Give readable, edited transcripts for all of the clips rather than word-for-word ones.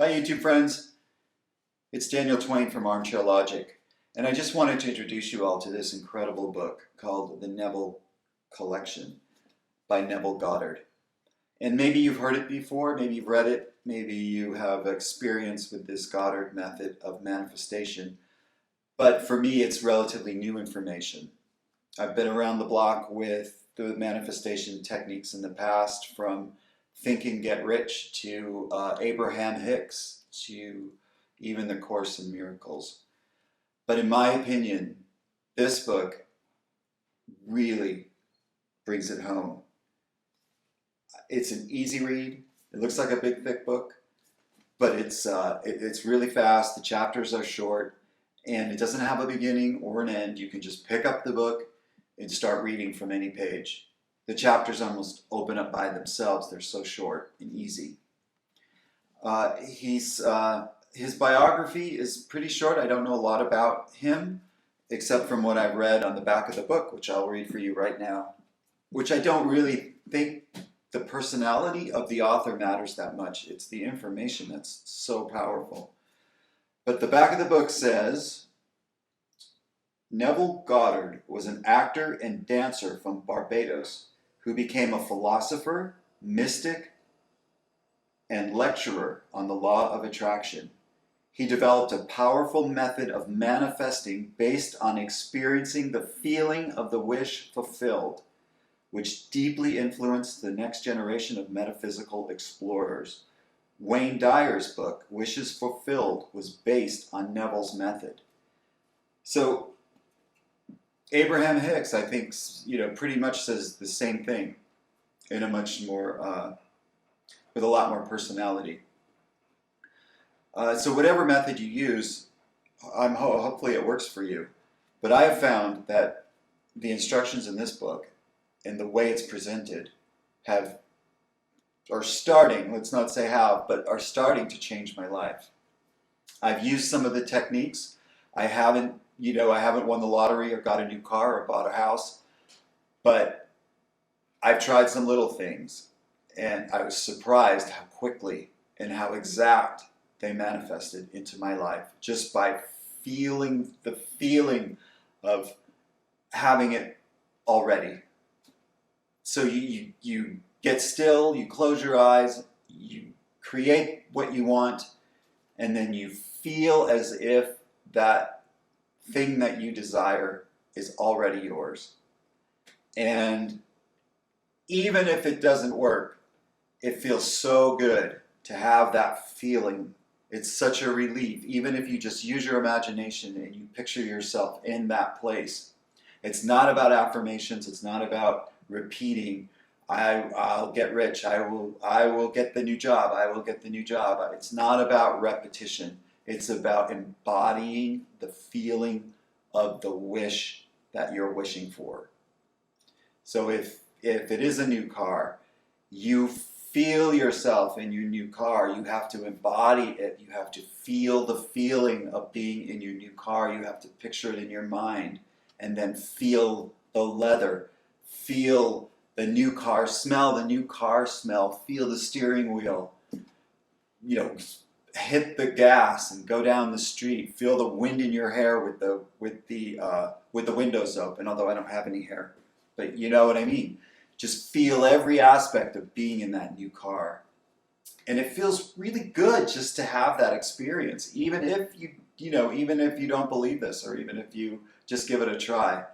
Hi YouTube friends, it's Daniel Twain from Armchair Logic, and I just wanted to introduce you all to this incredible book called The Neville Collection by Neville Goddard. And maybe you've heard it before, maybe you've read it, maybe you have experience with this Goddard method of manifestation, but for me it's relatively new information. I've been around the block with the manifestation techniques in the past, from Think and Get Rich to Abraham Hicks to even the Course in Miracles. But in my opinion, this book really brings it home. It's an easy read. It looks like a big thick book, but it's really fast. The chapters are short, and it doesn't have a beginning or an end. You can just pick up the book and start reading from any page. The chapters almost open up by themselves. They're so short and easy. His biography is pretty short. I don't know a lot about him, except from what I've read on the back of the book, which I'll read for you right now, which I don't really think the personality of the author matters that much. It's the information that's so powerful. But the back of the book says, Neville Goddard was an actor and dancer from Barbados who became a philosopher, mystic, and lecturer on the law of attraction. He developed a powerful method of manifesting based on experiencing the feeling of the wish fulfilled, which deeply influenced the next generation of metaphysical explorers. Wayne Dyer's book, Wishes Fulfilled, was based on Neville's method. So Abraham Hicks, I think, pretty much says the same thing in a much more, with a lot more personality. So whatever method you use, hopefully it works for you. But I have found that the instructions in this book and the way it's presented are starting, let's not say how, but are starting to change my life. I've used some of the techniques. I haven't won the lottery or got a new car or bought a house, but I've tried some little things, and I was surprised how quickly and how exact they manifested into my life, just by feeling the feeling of having it already. So you get still, you close your eyes, you create what you want, and then you feel as if that thing that you desire is already yours. And even if it doesn't work, it feels so good to have that feeling. It's such a relief, even if you just use your imagination and you picture yourself in that place. It's not about affirmations. It's not about repeating, I'll get rich, I will get the new job, I will get the new job. It's not about repetition. It's about embodying the feeling of the wish that you're wishing for. So if it is a new car, you feel yourself in your new car. You have to embody it. You have to feel the feeling of being in your new car. You have to picture it in your mind, and then feel the leather, feel the new car smell, feel the steering wheel, hit the gas and go down the street. Feel the wind in your hair with the windows open. Although I don't have any hair, but you know what I mean. Just feel every aspect of being in that new car, and it feels really good just to have that experience. Even if even if you don't believe this, or even if you just give it a try,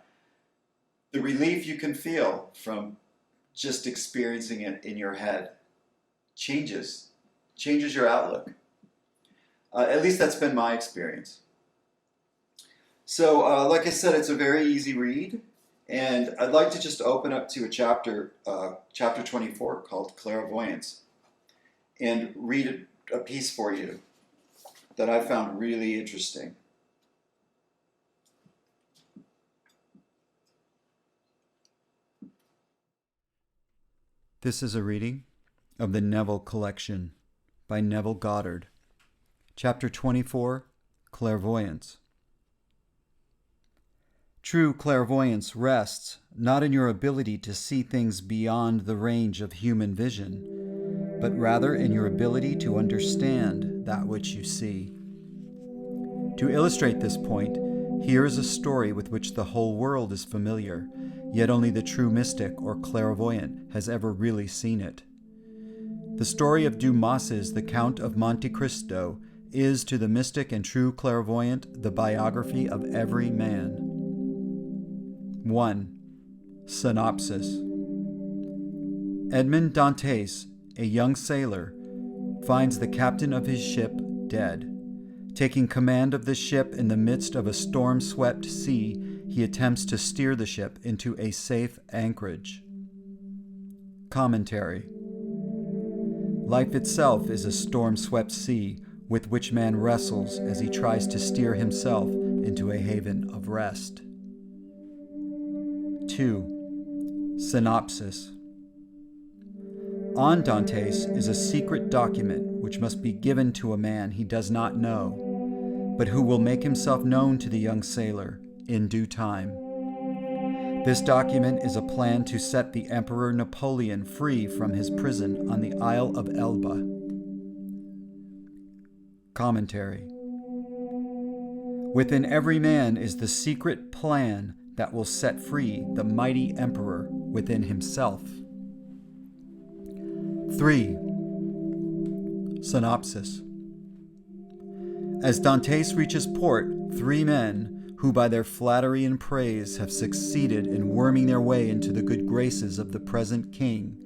the relief you can feel from just experiencing it in your head changes your outlook. At least that's been my experience. So like I said, it's a very easy read, and I'd like to just open up to a chapter 24 called Clairvoyance, and read a piece for you that I found really interesting. This is a reading of the Neville Collection by Neville Goddard. Chapter 24, Clairvoyance. True clairvoyance rests not in your ability to see things beyond the range of human vision, but rather in your ability to understand that which you see. To illustrate this point, here is a story with which the whole world is familiar, yet only the true mystic or clairvoyant has ever really seen it. The story of Dumas's The Count of Monte Cristo is to the mystic and true clairvoyant the biography of every man. 1. Synopsis. Edmond Dantes, a young sailor, finds the captain of his ship dead. Taking command of the ship in the midst of a storm-swept sea, he attempts to steer the ship into a safe anchorage. Commentary. Life itself is a storm-swept sea with which man wrestles as he tries to steer himself into a haven of rest. 2. Synopsis. On Dantes is a secret document which must be given to a man he does not know, but who will make himself known to the young sailor in due time. This document is a plan to set the Emperor Napoleon free from his prison on the Isle of Elba. Commentary. Within every man is the secret plan that will set free the mighty emperor within himself. 3. Synopsis. As Dantes reaches port, 3 men, who by their flattery and praise have succeeded in worming their way into the good graces of the present king,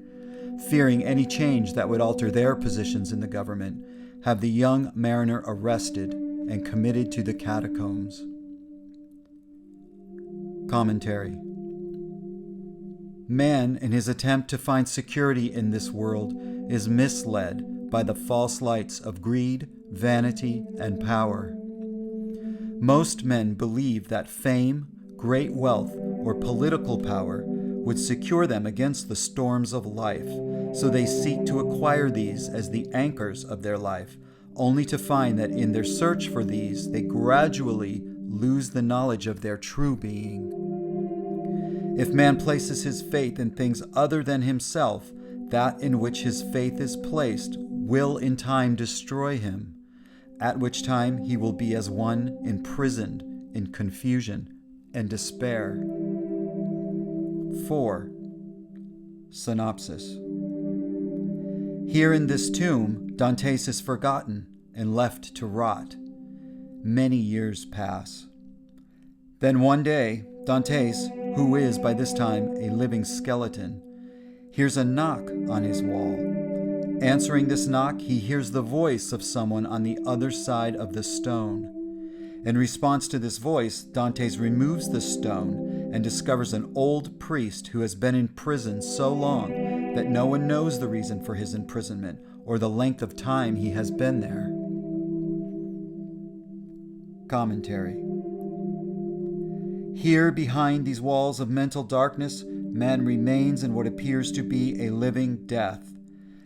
fearing any change that would alter their positions in the government, have the young mariner arrested and committed to the catacombs. Commentary. Man, in his attempt to find security in this world, is misled by the false lights of greed, vanity, and power. Most men believe that fame, great wealth, or political power would secure them against the storms of life, so they seek to acquire these as the anchors of their life, only to find that in their search for these they gradually lose the knowledge of their true being. If man places his faith in things other than himself, that in which his faith is placed will in time destroy him, at which time he will be as one imprisoned in confusion and despair. 4. Synopsis. Here in this tomb, Dantes is forgotten and left to rot. Many years pass. Then one day, Dantes, who is by this time a living skeleton, hears a knock on his wall. Answering this knock, he hears the voice of someone on the other side of the stone. In response to this voice, Dantes removes the stone and discovers an old priest who has been in prison so long that no one knows the reason for his imprisonment or the length of time he has been there. Commentary. Here, behind these walls of mental darkness, man remains in what appears to be a living death.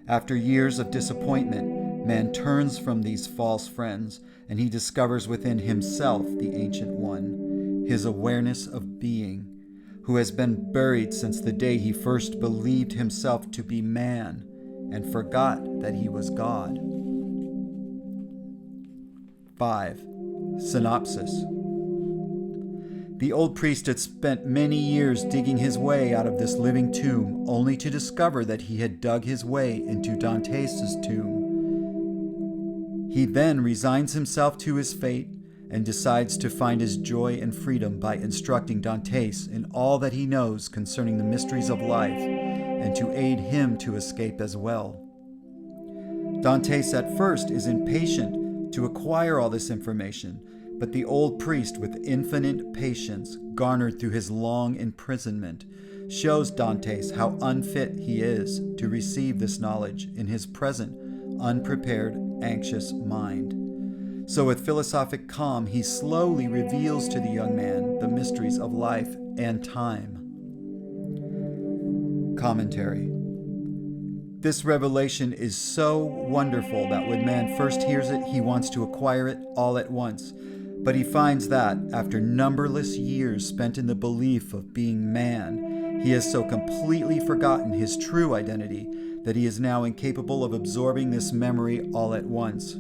After years of disappointment, man turns from these false friends, and he discovers within himself the Ancient One, his awareness of being, who has been buried since the day he first believed himself to be man and forgot that he was God. 5. Synopsis. The old priest had spent many years digging his way out of this living tomb, only to discover that he had dug his way into Dantes' tomb. He then resigns himself to his fate and decides to find his joy and freedom by instructing Dantes in all that he knows concerning the mysteries of life, and to aid him to escape as well. Dantes at first is impatient to acquire all this information, but the old priest, with infinite patience garnered through his long imprisonment, shows Dantes how unfit he is to receive this knowledge in his present unprepared, anxious mind. So with philosophic calm, he slowly reveals to the young man the mysteries of life and time. Commentary. This revelation is so wonderful that when man first hears it, he wants to acquire it all at once. But he finds that, after numberless years spent in the belief of being man, he has so completely forgotten his true identity that he is now incapable of absorbing this memory all at once.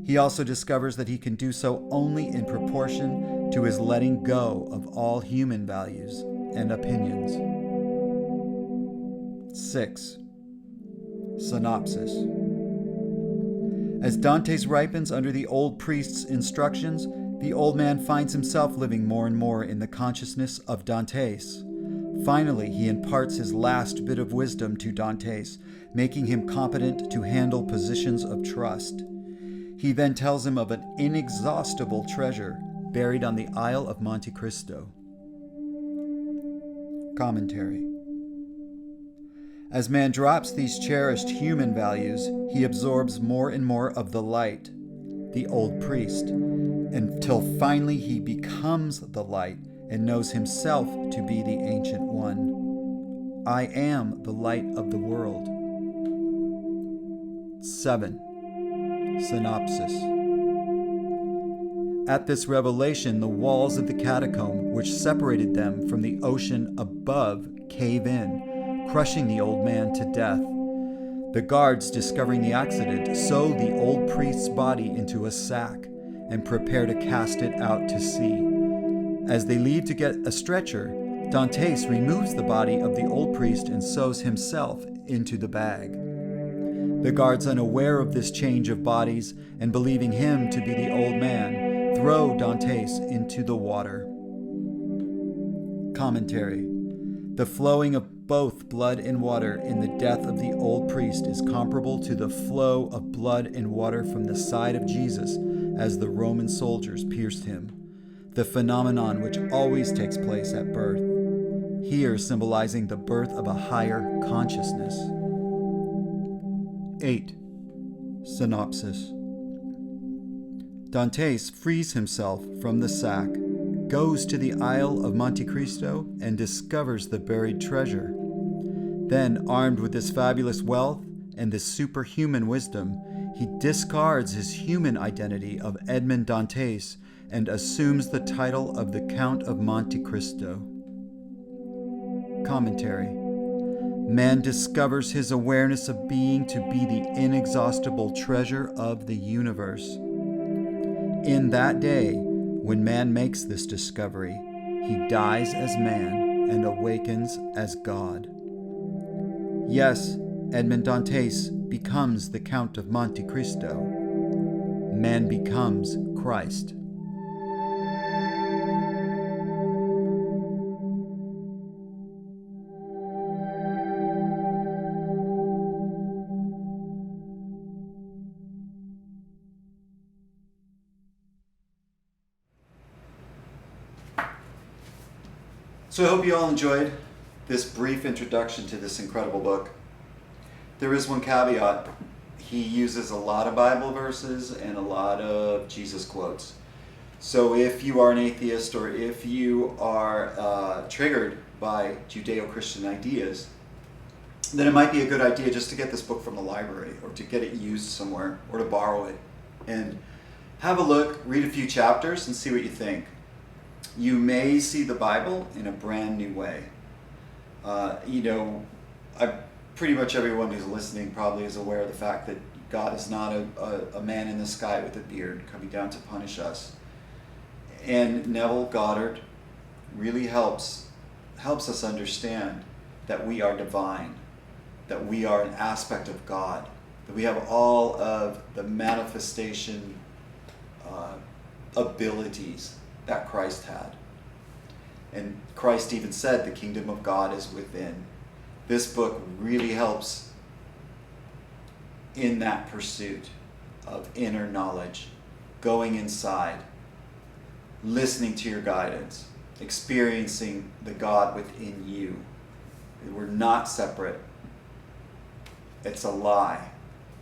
He also discovers that he can do so only in proportion to his letting go of all human values and opinions. 6. Synopsis. As Dantes ripens under the old priest's instructions, the old man finds himself living more and more in the consciousness of Dantes. Finally, he imparts his last bit of wisdom to Dantes, making him competent to handle positions of trust. He then tells him of an inexhaustible treasure buried on the Isle of Monte Cristo. Commentary. As man drops these cherished human values, he absorbs more and more of the light, the old priest, until finally he becomes the light and knows himself to be the Ancient One. I am the light of the world. 7. Synopsis. At this revelation, the walls of the catacomb, which separated them from the ocean above, cave in, crushing the old man to death. The guards, discovering the accident, sew the old priest's body into a sack and prepare to cast it out to sea. As they leave to get a stretcher, Dantes removes the body of the old priest and sews himself into the bag. The guards, unaware of this change of bodies and believing him to be the old man, throw Dantes into the water. Commentary. The flowing of both blood and water in the death of the old priest is comparable to the flow of blood and water from the side of Jesus as the Roman soldiers pierced him, the phenomenon which always takes place at birth, here symbolizing the birth of a higher consciousness. 8. Synopsis. Dantes frees himself from the sack, goes to the Isle of Monte Cristo, and discovers the buried treasure. Then, armed with this fabulous wealth and this superhuman wisdom, he discards his human identity of Edmond Dantes and assumes the title of the Count of Monte Cristo. Commentary. Man discovers his awareness of being to be the inexhaustible treasure of the universe. In that day, when man makes this discovery, he dies as man and awakens as God. Yes, Edmond Dantes becomes the Count of Monte Cristo. Man becomes Christ. So I hope you all enjoyed this brief introduction to this incredible book. There is one caveat. He uses a lot of Bible verses and a lot of Jesus quotes. So if you are an atheist or if you are triggered by Judeo-Christian ideas, then it might be a good idea just to get this book from the library or to get it used somewhere or to borrow it and have a look, read a few chapters and see what you think. You may see the Bible in a brand new way. Pretty much everyone who's listening probably is aware of the fact that God is not a man in the sky with a beard coming down to punish us. And Neville Goddard really helps us understand that we are divine, that we are an aspect of God, that we have all of the manifestation abilities that Christ had. And Christ even said the kingdom of God is within. This book really helps in that pursuit of inner knowledge, going inside, listening to your guidance, experiencing the God within you. We're not separate. It's a lie.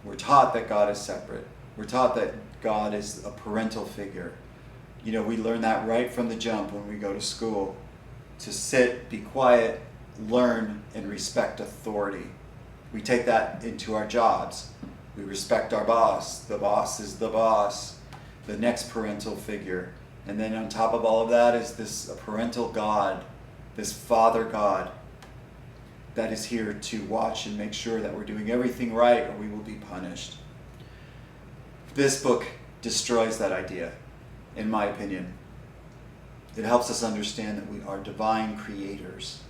We're taught that God is separate. We're taught that God is a parental figure. We learn that right from the jump when we go to school. To sit, be quiet, learn, and respect authority. We take that into our jobs. We respect our boss. The boss is the boss, the next parental figure. And then on top of all of that is this parental God, this Father God that is here to watch and make sure that we're doing everything right, or we will be punished. This book destroys that idea, in my opinion. It helps us understand that we are divine creators.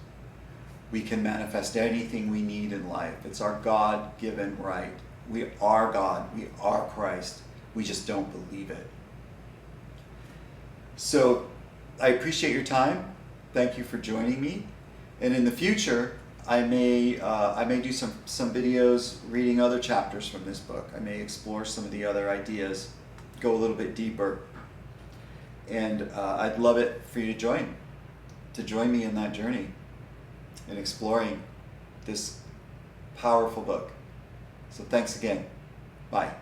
We can manifest anything we need in life. It's our God-given right. We are God. We are Christ. We just don't believe it. So I appreciate your time. Thank you for joining me. And in the future, I may do some videos reading other chapters from this book. I may explore some of the other ideas, go a little bit deeper. And I'd love it for you to join me in that journey in exploring this powerful book. So thanks again. Bye.